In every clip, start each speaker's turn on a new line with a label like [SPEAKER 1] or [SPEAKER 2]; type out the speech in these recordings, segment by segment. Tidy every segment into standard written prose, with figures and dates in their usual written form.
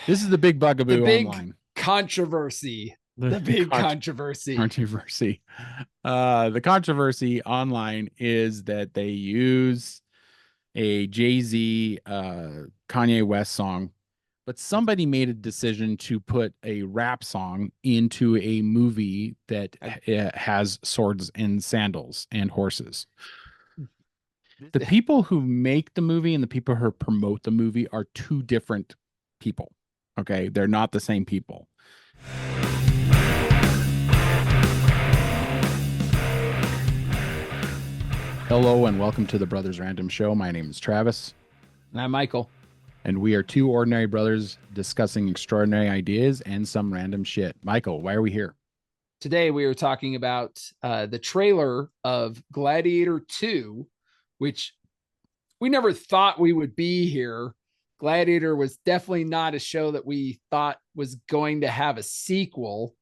[SPEAKER 1] This is the big
[SPEAKER 2] The
[SPEAKER 1] bugaboo
[SPEAKER 2] big
[SPEAKER 1] online.
[SPEAKER 2] controversy. The big controversy.
[SPEAKER 1] Controversy. The controversy online is that they use a Jay-Z Kanye West song, but somebody made a decision to put a rap song into a movie that has swords and sandals and horses. The people who make the movie and the people who promote the movie are two different people. Okay, they're not the same people. Hello and welcome to the Brothers Random Show. My name is Travis.
[SPEAKER 2] And I'm Michael.
[SPEAKER 1] And we are two ordinary brothers discussing extraordinary ideas and some random shit. Michael, why are we here?
[SPEAKER 2] Today we are talking about the trailer of Gladiator 2, which we never thought we would be here. Gladiator was definitely not a show that we thought was going to have a sequel.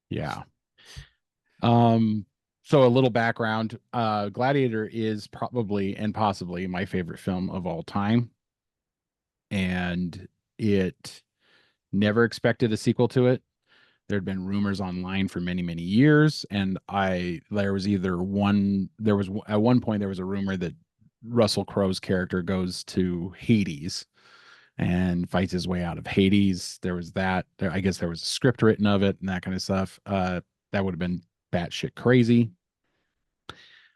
[SPEAKER 1] Yeah. So a little background. Gladiator is probably and possibly my favorite film of all time. And it never expected a sequel to it. There had been rumors online for many, many years, and there was at one point there was a rumor that Russell Crowe's character goes to Hades and fights his way out of Hades. There was that. I guess there was a script written of it and that kind of stuff. That would have been batshit crazy.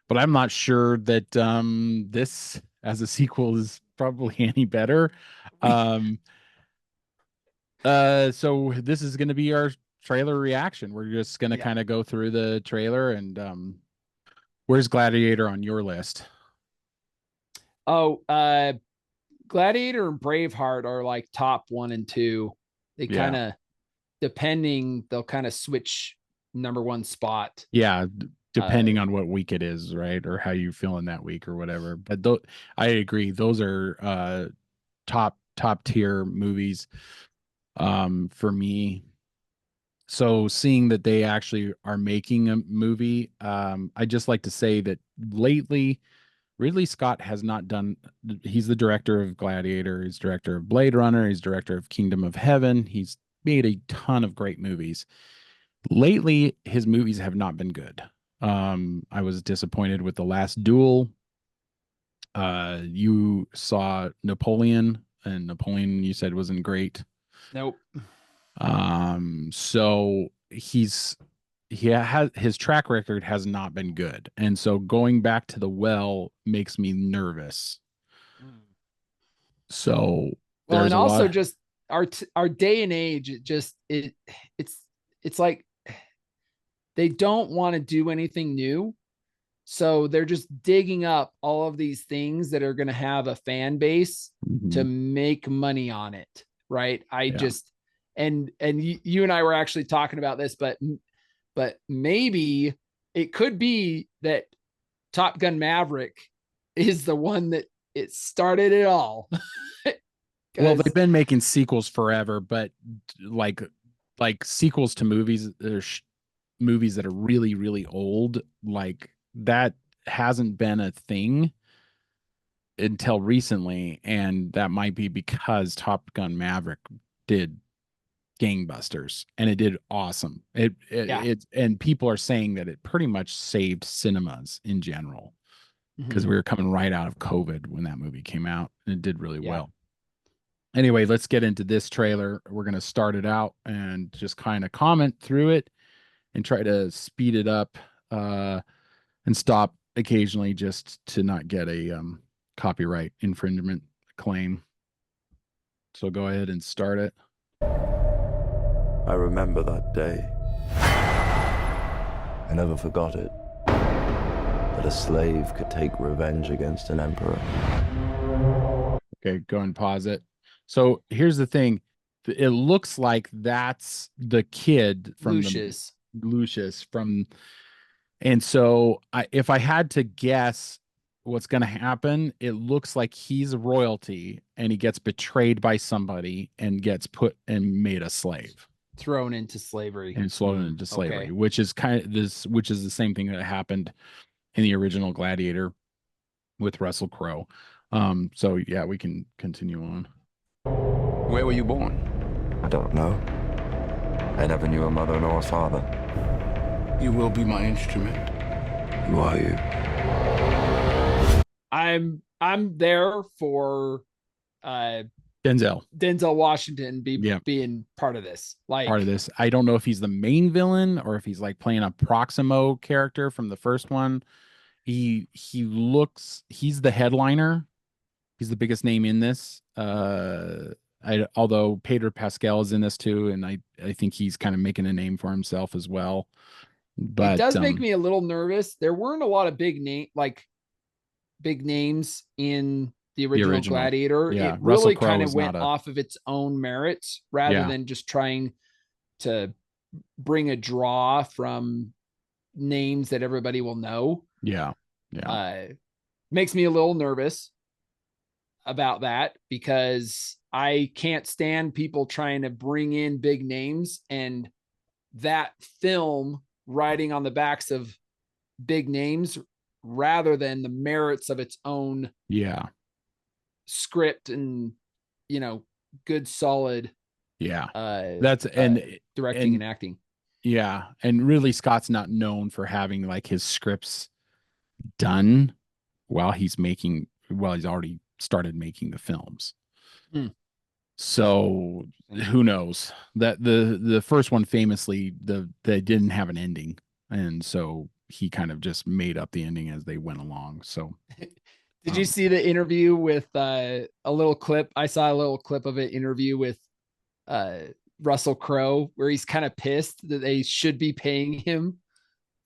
[SPEAKER 1] But I'm not sure that this as a sequel is probably any better. So this is going to be our trailer reaction. We're just going to kind of go through the trailer and where's Gladiator on your list?
[SPEAKER 2] Oh, Gladiator and Braveheart are like top 1 and 2. They kind of, depending, they'll kind of switch number 1 spot.
[SPEAKER 1] Yeah, depending on what week it is, right? Or how you feeling that week or whatever. But I agree. Those are top tier movies for me. So seeing that they actually are making a movie, I just like to say that lately Ridley Scott has not done. He's the director of Gladiator. He's director of Blade Runner. He's director of Kingdom of Heaven. He's made a ton of great movies. Lately, his movies have not been good. I was disappointed with The Last Duel. You saw Napoleon, and Napoleon you said wasn't great.
[SPEAKER 2] Nope.
[SPEAKER 1] So his track record has not been good, and so going back to the well makes me nervous. So
[SPEAKER 2] well,
[SPEAKER 1] there's
[SPEAKER 2] and also
[SPEAKER 1] lot.
[SPEAKER 2] just our day and age, it's like they don't want to do anything new. So they're just digging up all of these things that are going to have a fan base to make money on it. Right. And you and I were actually talking about this, but maybe it could be that Top Gun Maverick is the one that it started it all.
[SPEAKER 1] Well, they've been making sequels forever, but like sequels to movies, there's movies that are really, really old, like that hasn't been a thing until recently, and that might be because Top Gun Maverick did gangbusters and it did awesome. It and people are saying that it pretty much saved cinemas in general because we were coming right out of COVID when that movie came out, and it did really well. Anyway, let's get into this trailer. We're going to start it out and just kind of comment through it and try to speed it up and stop occasionally just to not get a copyright infringement claim. So go ahead and start it.
[SPEAKER 3] I remember that day. I never forgot it. That a slave could take revenge against an emperor.
[SPEAKER 1] Okay, go and pause it. So here's the thing. It looks like that's the kid from Lucius from, and so if I had to guess what's going to happen, it looks like he's royalty and he gets betrayed by somebody and gets put and made a slave,
[SPEAKER 2] thrown into slavery,
[SPEAKER 1] okay. which is the same thing that happened in the original Gladiator with Russell Crowe. So yeah, we can continue on.
[SPEAKER 4] Where were you born?
[SPEAKER 3] don't know. I never knew a mother nor a father.
[SPEAKER 4] You will be my instrument.
[SPEAKER 3] Who are you?
[SPEAKER 2] I'm there for
[SPEAKER 1] Denzel
[SPEAKER 2] Washington being part of this. Like
[SPEAKER 1] part of this. I don't know if he's the main villain or if he's like playing a Proximo character from the first one. He's the headliner. He's the biggest name in this. Although Pedro Pascal is in this too, and I think he's kind of making a name for himself as well. But
[SPEAKER 2] it does make me a little nervous. There weren't a lot of big names in the original Gladiator.
[SPEAKER 1] Yeah,
[SPEAKER 2] it really
[SPEAKER 1] Crowe
[SPEAKER 2] kind of went off of its own merits rather than just trying to bring a draw from names that everybody will know.
[SPEAKER 1] Yeah.
[SPEAKER 2] Makes me a little nervous about that because I can't stand people trying to bring in big names and that film riding on the backs of big names rather than the merits of its own script and good solid
[SPEAKER 1] that's
[SPEAKER 2] directing and acting.
[SPEAKER 1] And Ridley Scott's not known for having like his scripts done while he's already started making the films. So who knows? That the first one famously they didn't have an ending, and so he kind of just made up the ending as they went along. So
[SPEAKER 2] did you see the interview with a little clip? I saw a little clip of an interview with Russell Crowe where he's kind of pissed that they should be paying him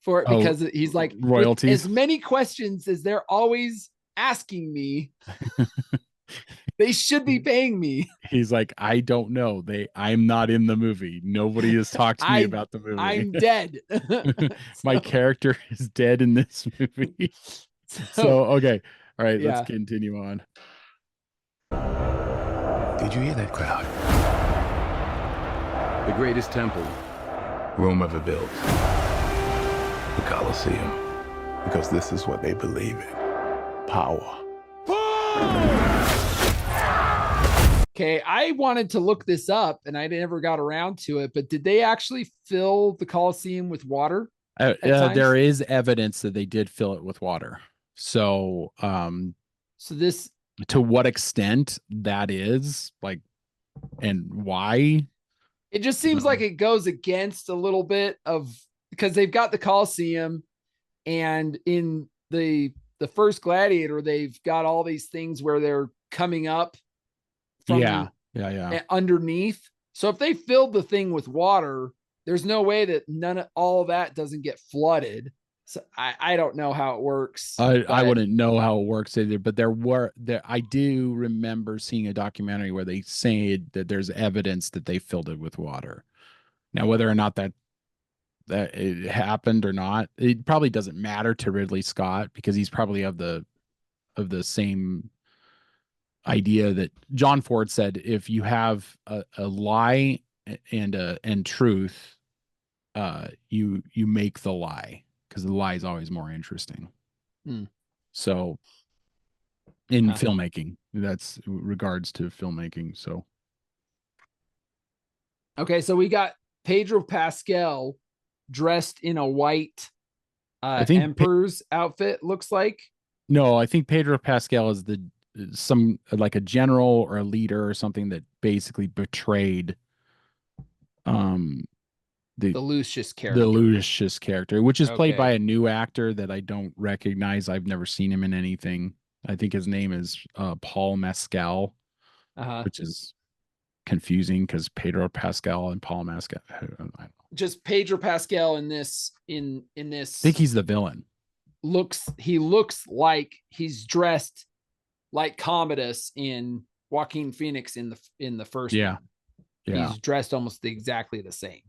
[SPEAKER 2] for it because he's like,
[SPEAKER 1] royalties,
[SPEAKER 2] as many questions as they're always asking me. They should be paying me.
[SPEAKER 1] He's like, I don't know. I'm not in the movie. Nobody has talked to me about the movie.
[SPEAKER 2] I'm dead.
[SPEAKER 1] My character is dead in this movie. So okay. All right, let's continue on.
[SPEAKER 4] Did you hear that crowd?
[SPEAKER 5] The greatest temple
[SPEAKER 4] Rome ever built. The Colosseum. Because this is what they believe in. Power.
[SPEAKER 2] Okay, I wanted to look this up and I never got around to it, but did they actually fill the Colosseum with water?
[SPEAKER 1] There is evidence that they did fill it with water. So,
[SPEAKER 2] this,
[SPEAKER 1] to what extent that is, like, and why?
[SPEAKER 2] It just seems like it goes against a little bit of, because they've got the Colosseum, and in the first Gladiator, they've got all these things where they're coming up from underneath. So if they filled the thing with water, there's no way that all that doesn't get flooded. So I don't know how it works.
[SPEAKER 1] I wouldn't know how it works either, but I do remember seeing a documentary where they say that there's evidence that they filled it with water. Now, whether or not that it happened or not, it probably doesn't matter to Ridley Scott because he's probably of the same idea that John Ford said, if you have a lie and truth, you make the lie, because the lie is always more interesting. So in filmmaking, that's regards to filmmaking. So
[SPEAKER 2] okay, so we got Pedro Pascal dressed in a white I think emperor's outfit, looks like.
[SPEAKER 1] No, I think Pedro Pascal is like a general or a leader or something that basically betrayed the Lucius character, which is played by a new actor that I don't recognize. I've never seen him in anything. I think his name is Paul Mescal, which is confusing because Pedro Pascal and Paul Mescal. I don't know.
[SPEAKER 2] Just Pedro Pascal in this. I
[SPEAKER 1] think he's the villain.
[SPEAKER 2] He looks like he's dressed like Commodus in Joaquin Phoenix in the first one. He's dressed almost exactly the same.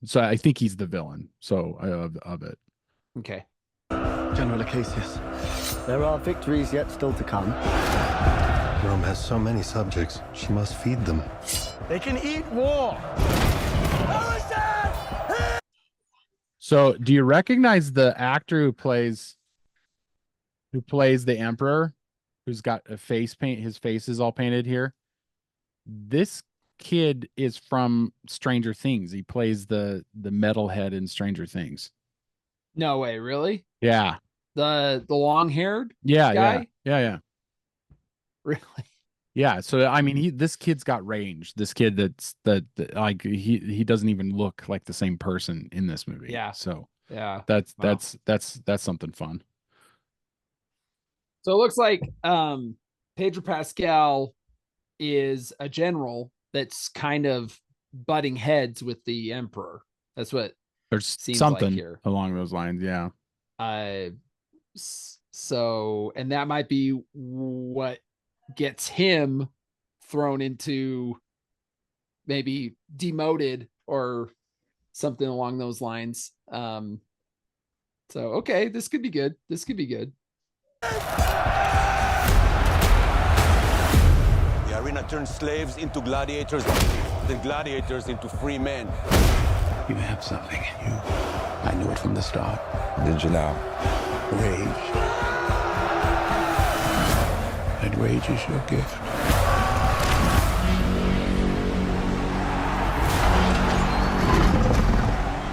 [SPEAKER 1] So I think he's the villain. So of it.
[SPEAKER 2] Okay.
[SPEAKER 6] General Acacius, there are victories yet still to come.
[SPEAKER 7] Rome has so many subjects. She must feed them.
[SPEAKER 6] They can eat war.
[SPEAKER 1] So do you recognize the actor who plays the emperor, who's got a face paint? His face is all painted here. This kid is from Stranger Things. He plays the metalhead in Stranger Things.
[SPEAKER 2] No way, really?
[SPEAKER 1] Yeah.
[SPEAKER 2] The long-haired
[SPEAKER 1] Yeah,
[SPEAKER 2] guy?
[SPEAKER 1] yeah.
[SPEAKER 2] Really?
[SPEAKER 1] Yeah. So I mean, this kid's got range. This kid that like he doesn't even look like the same person in this movie.
[SPEAKER 2] Yeah.
[SPEAKER 1] So
[SPEAKER 2] Yeah.
[SPEAKER 1] that's
[SPEAKER 2] Wow.
[SPEAKER 1] that's something fun.
[SPEAKER 2] So it looks like Pedro Pascal is a general that's kind of butting heads with the Emperor. That's what
[SPEAKER 1] There's
[SPEAKER 2] seems
[SPEAKER 1] something
[SPEAKER 2] like here.
[SPEAKER 1] along those lines. Yeah.
[SPEAKER 2] So, and that might be what gets him thrown into maybe demoted or something along those lines. So, okay, this could be good. This could be good.
[SPEAKER 5] The arena turns slaves into gladiators, the gladiators into free men.
[SPEAKER 4] You have something in you. I knew it from the start.
[SPEAKER 3] Did you now?
[SPEAKER 4] Rage. That rage is your gift.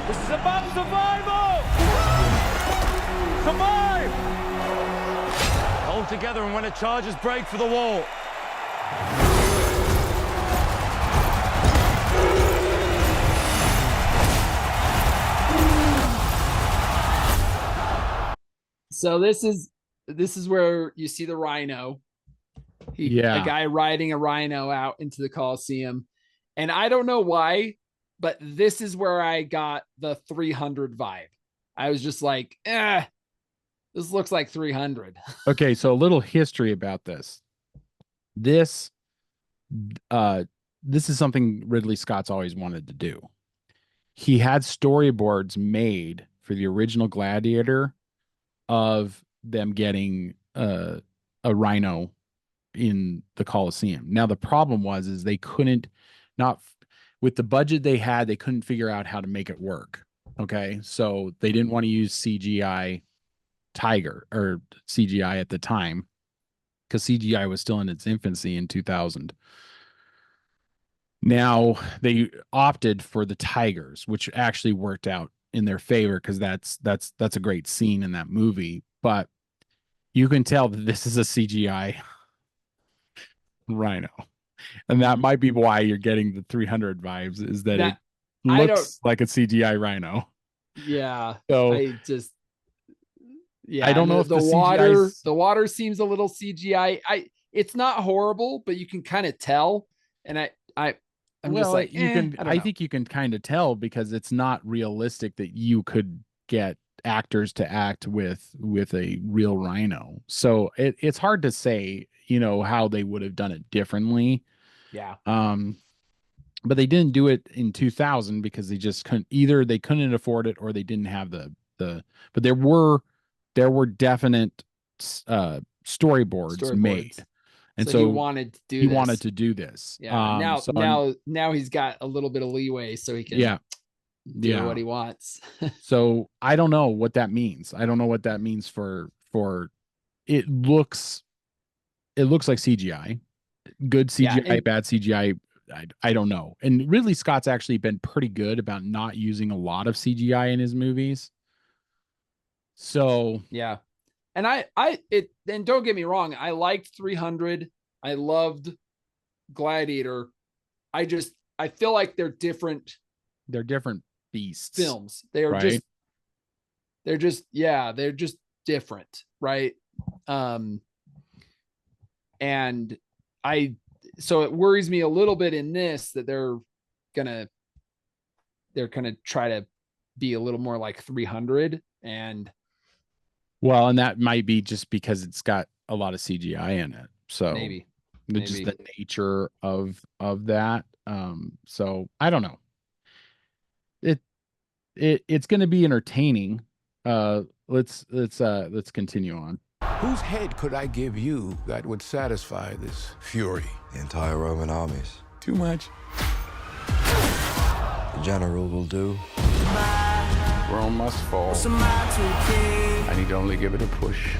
[SPEAKER 5] This is about survival! Survive! Hold together, and when the charges break for the wall.
[SPEAKER 2] So this is where you see the rhino. A guy riding a rhino out into the Coliseum. And I don't know why, but this is where I got the 300 vibe. I was just like, this looks like 300.
[SPEAKER 1] Okay, so a little history about this. This is something Ridley Scott's always wanted to do. He had storyboards made for the original Gladiator of them getting a rhino in the Coliseum. Now the problem is they couldn't, not with the budget they had, they couldn't figure out how to make it work. Okay, so they didn't want to use CGI tiger or CGI at the time because CGI was still in its infancy in 2000. Now they opted for the tigers, which actually worked out in their favor because that's a great scene in that movie. But you can tell that this is a CGI rhino, and that might be why you're getting the 300 vibes. Is that it looks like a CGI rhino?
[SPEAKER 2] Yeah.
[SPEAKER 1] So
[SPEAKER 2] I just, yeah,
[SPEAKER 1] I don't know if
[SPEAKER 2] the water seems a little CGI. It's not horrible, but you can kind of tell. And I'm just like,
[SPEAKER 1] I think you can kind of tell because it's not realistic that you could get actors to act with a real rhino. So it's hard to say, how they would have done it differently.
[SPEAKER 2] Yeah.
[SPEAKER 1] But they didn't do it in 2000 because they just couldn't, either they couldn't afford it or they didn't have but there were definite storyboards made. And so
[SPEAKER 2] he wanted to do this. Yeah. Now he's got a little bit of leeway so he can do what he wants.
[SPEAKER 1] So I don't know what that means. I don't know what that means for it looks like CGI. Good CGI, bad CGI. I don't know. And Ridley Scott's actually been pretty good about not using a lot of CGI in his movies. So
[SPEAKER 2] yeah. And and don't get me wrong, I liked 300. I loved Gladiator. I feel like they're different
[SPEAKER 1] beasts.
[SPEAKER 2] Films. They're just different, right? And so it worries me a little bit in this that they're gonna try to be a little more like 300 and
[SPEAKER 1] that might be just because it's got a lot of CGI in it. So
[SPEAKER 2] maybe
[SPEAKER 1] just the nature of that. So I don't know. It's going to be entertaining. Let's continue on.
[SPEAKER 4] Whose head could I give you that would satisfy this fury?
[SPEAKER 3] The entire Roman armies.
[SPEAKER 4] Too much.
[SPEAKER 3] The general will do.
[SPEAKER 4] Rome must fall. I need to only give it a push.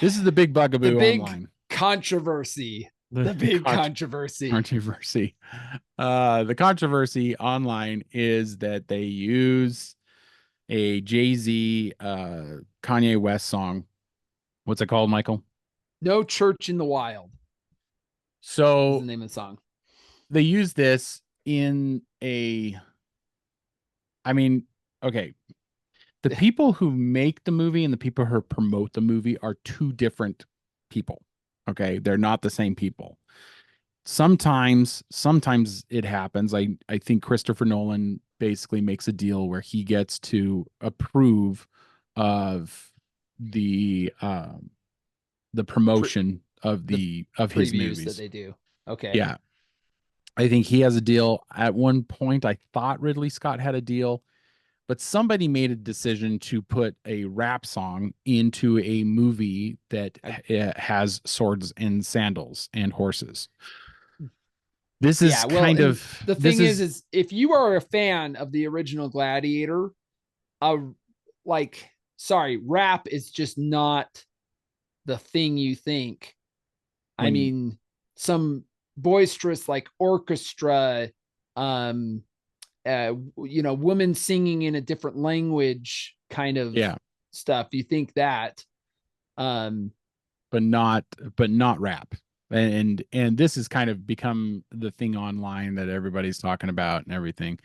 [SPEAKER 1] This is the big bugaboo
[SPEAKER 2] the big
[SPEAKER 1] online.
[SPEAKER 2] controversy The big controversy.
[SPEAKER 1] The controversy online is that they use a Jay-Z Kanye West song. What's it called, Michael?
[SPEAKER 2] No Church in the Wild.
[SPEAKER 1] So
[SPEAKER 2] That's the name of the song.
[SPEAKER 1] They use this in okay. The people who make the movie and the people who promote the movie are two different people. Okay. They're not the same people. Sometimes it happens. I think Christopher Nolan basically makes a deal where he gets to approve of the promotion of his movies
[SPEAKER 2] that they do. Okay.
[SPEAKER 1] Yeah. I think he has a deal. At one point, I thought Ridley Scott had a deal, but somebody made a decision to put a rap song into a movie that has swords and sandals and horses. This is
[SPEAKER 2] the thing is if you are a fan of the original Gladiator, rap is just not the thing you think. I mean, some boisterous like orchestra, women singing in a different language kind of stuff. You think that,
[SPEAKER 1] but not rap. And this has kind of become the thing online that everybody's talking about and everything.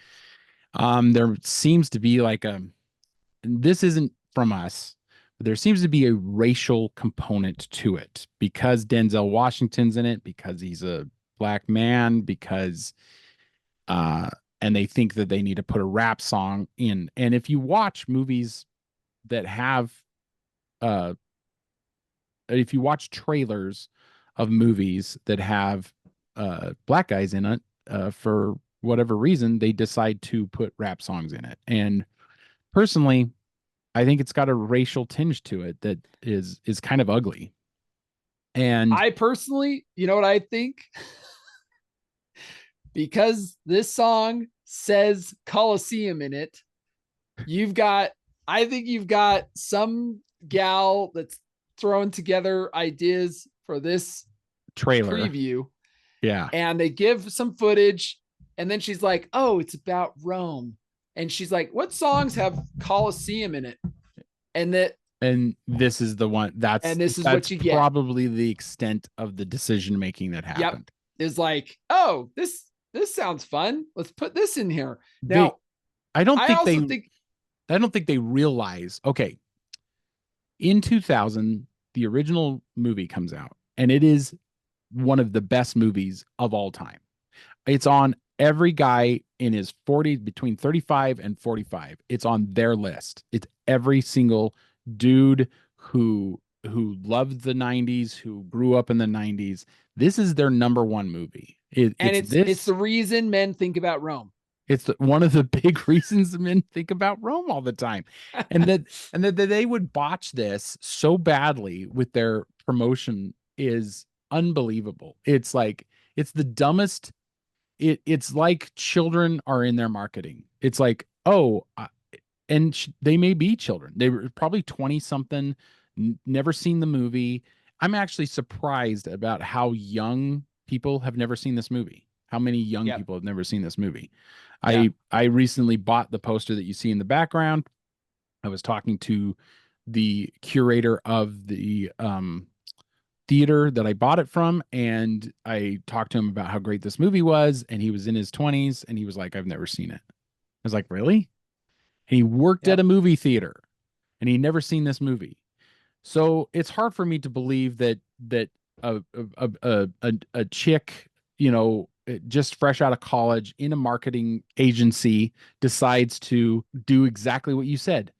[SPEAKER 1] There seems to be this isn't from us, but there seems to be a racial component to it because Denzel Washington's in it, because he's a black man, because and they think that they need to put a rap song in. And if you watch movies that have if you watch trailers of movies that have black guys in it, for whatever reason, they decide to put rap songs in it. And personally, I think it's got a racial tinge to it that is kind of ugly. And
[SPEAKER 2] I personally, you know what I think? Because this song says Coliseum in it, I think you've got some gal that's throwing together ideas for this
[SPEAKER 1] trailer
[SPEAKER 2] preview.
[SPEAKER 1] Yeah.
[SPEAKER 2] And they give some footage, and then she's like, oh, it's about Rome. And she's like, what songs have Coliseum in it? And
[SPEAKER 1] this is the one that's
[SPEAKER 2] what you get.
[SPEAKER 1] Probably the extent of the decision making that happened.
[SPEAKER 2] Yep. Is like, oh, this sounds fun. Let's put this in here. Now,
[SPEAKER 1] I don't think they realize, okay, in 2000, the original movie comes out, and it is one of the best movies of all time. It's on every guy in his 40s, between 35 and 45. It's on their list. It's every single dude who loved the 90s, who grew up in the 90s. This is their number one movie.
[SPEAKER 2] It's the reason men think about Rome.
[SPEAKER 1] It's one of the big reasons men think about Rome all the time. And that they would botch this so badly with their promotion is unbelievable. It's like, it's the dumbest. It's like children are in their marketing. It's like, they may be children. They were probably 20 something, never seen the movie. I'm actually surprised about how young people have never seen this movie. How many young people have never seen this movie? Yeah. I recently bought the poster that you see in the background. I was talking to the curator of the theater that I bought it from, and I talked to him about how great this movie was, and he was in his 20s, and he was like, I've never seen it. I was like, really? And he worked at a movie theater, and he'd never seen this movie. So it's hard for me to believe that a chick, just fresh out of college in a marketing agency, decides to do exactly what you said.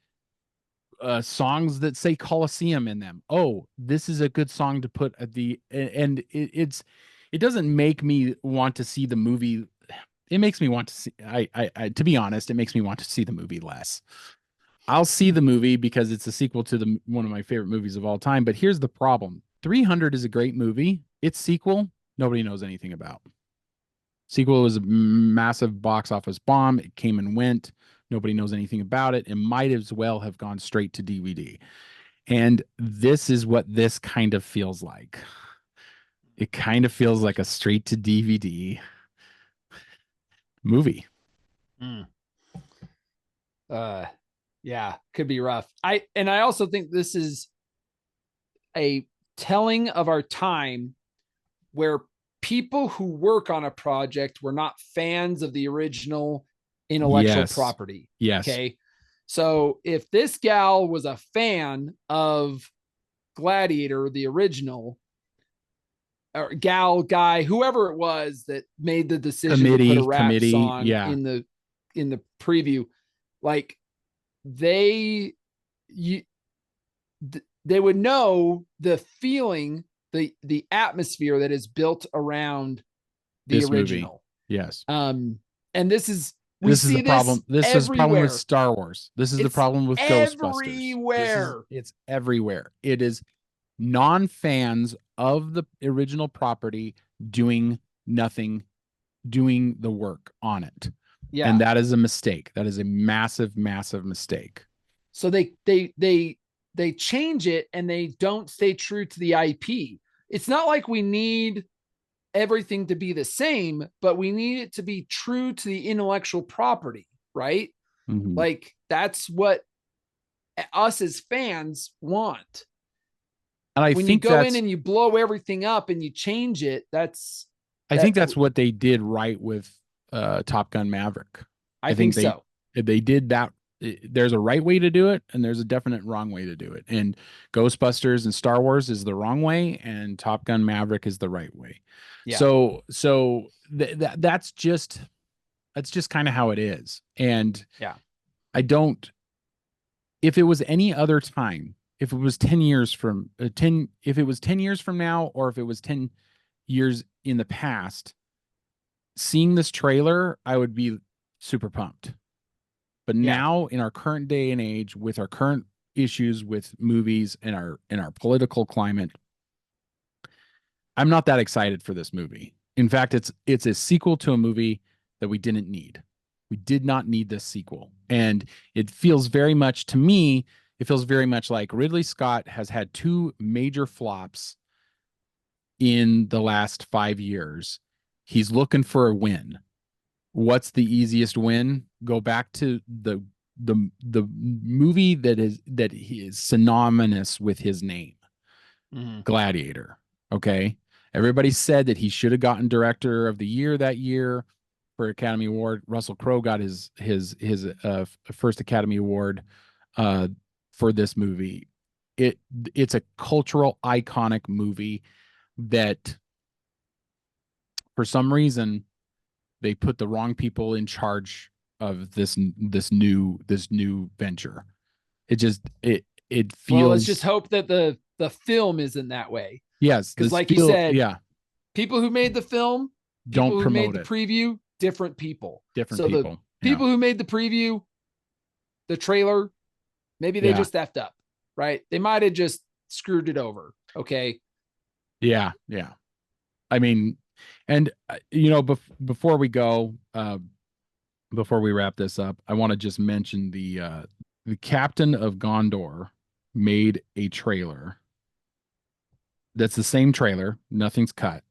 [SPEAKER 1] Songs that say Coliseum in them. Oh, this is a good song to put at the and it doesn't make me want to see the movie. It makes me want to see. I to be honest, it makes me want to see the movie less. I'll see the movie because it's a sequel to one of my favorite movies of all time. But here's the problem: 300 is a great movie. Its sequel, nobody knows anything about. Sequel was a massive box office bomb. It came and went. Nobody knows anything about it. It might as well have gone straight to DVD. And this is what this kind of feels like. It kind of feels like a straight to DVD movie.
[SPEAKER 2] Yeah, could be rough. I also think this is a telling of our time where people who work on a project were not fans of the original intellectual property.
[SPEAKER 1] Yes.
[SPEAKER 2] Okay. So if this gal was a fan of Gladiator, the original, or gal, guy, whoever it was that made the decision to put a rap song in the preview, like they would know the feeling, the atmosphere that is built around the
[SPEAKER 1] this
[SPEAKER 2] original
[SPEAKER 1] movie. Yes.
[SPEAKER 2] And this is
[SPEAKER 1] the problem. This is the problem with Star Wars. This is the problem with Ghostbusters. It's everywhere. It is non-fans of the original property doing nothing, doing the work on it. Yeah. And that is a mistake. That is a massive, massive mistake.
[SPEAKER 2] So they change it and they don't stay true to the IP. It's not like we need everything to be the same, but we need it to be true to the intellectual property, right? Mm-hmm. Like that's what us as fans want. And I think you go in and you blow everything up and you change it,
[SPEAKER 1] I think that's what they did right with Top Gun Maverick.
[SPEAKER 2] I think so.
[SPEAKER 1] They did that. There's a right way to do it and there's a definite wrong way to do it. And Ghostbusters and Star Wars is the wrong way and Top Gun Maverick is the right way. Yeah. So that's just kind of how it is. And yeah, if it was any other time, if it was 10 years from if it was 10 years from now, or if it was 10 years in the past, seeing this trailer, I would be super pumped. But now in our current day and age, with our current issues with movies and our political climate, I'm not that excited for this movie. In fact, it's a sequel to a movie that we didn't need. We did not need this sequel. And it feels very much, to me, it feels very much like Ridley Scott has had two major flops in the last 5 years. He's looking for a win. What's the easiest win? Go back to the movie that is synonymous with his name, Gladiator. Okay, everybody said that he should have gotten Director of the Year that year for Academy Award. Russell Crowe got his first Academy Award for this movie. It's a cultural iconic movie that, for some reason, they put the wrong people in charge of this new venture. It feels.
[SPEAKER 2] Well, let's just hope that the film isn't that way.
[SPEAKER 1] Yes,
[SPEAKER 2] because like you said, people who made the film
[SPEAKER 1] don't promote
[SPEAKER 2] the preview, different people.
[SPEAKER 1] The
[SPEAKER 2] people who made the preview, the trailer, maybe they just effed up, right? They might have just screwed it over. Okay.
[SPEAKER 1] Yeah. I mean, and before we go, before we wrap this up, I want to just mention the Captain of Gondor made a trailer that's the same trailer, nothing's cut,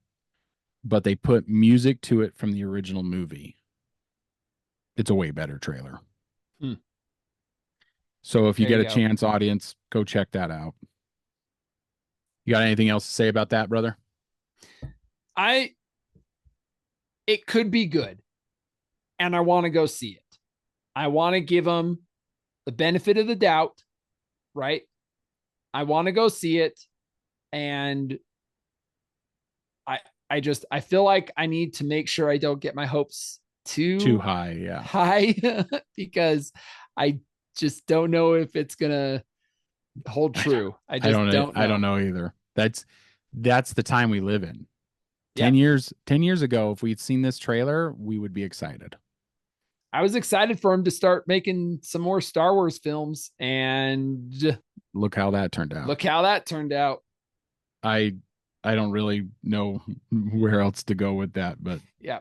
[SPEAKER 1] but they put music to it from the original movie. It's a way better trailer. So if you get a chance, audience, go check that out. You got anything else to say about that, brother?
[SPEAKER 2] It could be good, and I want to go see it. I want to give them the benefit of the doubt, right? I want to go see it, and I feel like I need to make sure I don't get my hopes too high, because I just don't know if it's gonna hold true. I don't know.
[SPEAKER 1] I don't know either. That's the time we live in. 10 years ago, if we'd seen this trailer, we would be excited.
[SPEAKER 2] I was excited for him to start making some more Star Wars films, and
[SPEAKER 1] look how that turned out. I don't really know where else to go with that, but
[SPEAKER 2] yeah.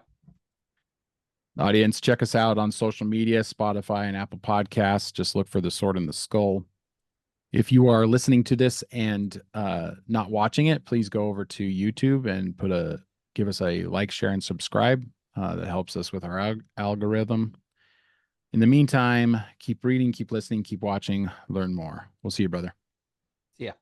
[SPEAKER 1] Audience, check us out on social media, Spotify and Apple Podcasts. Just look for The Sword and the Skull. If you are listening to this and not watching it, please go over to YouTube and give us a like, share, and subscribe. That helps us with our algorithm. In the meantime, keep reading, keep listening, keep watching, learn more. We'll see you, brother.
[SPEAKER 2] Yeah.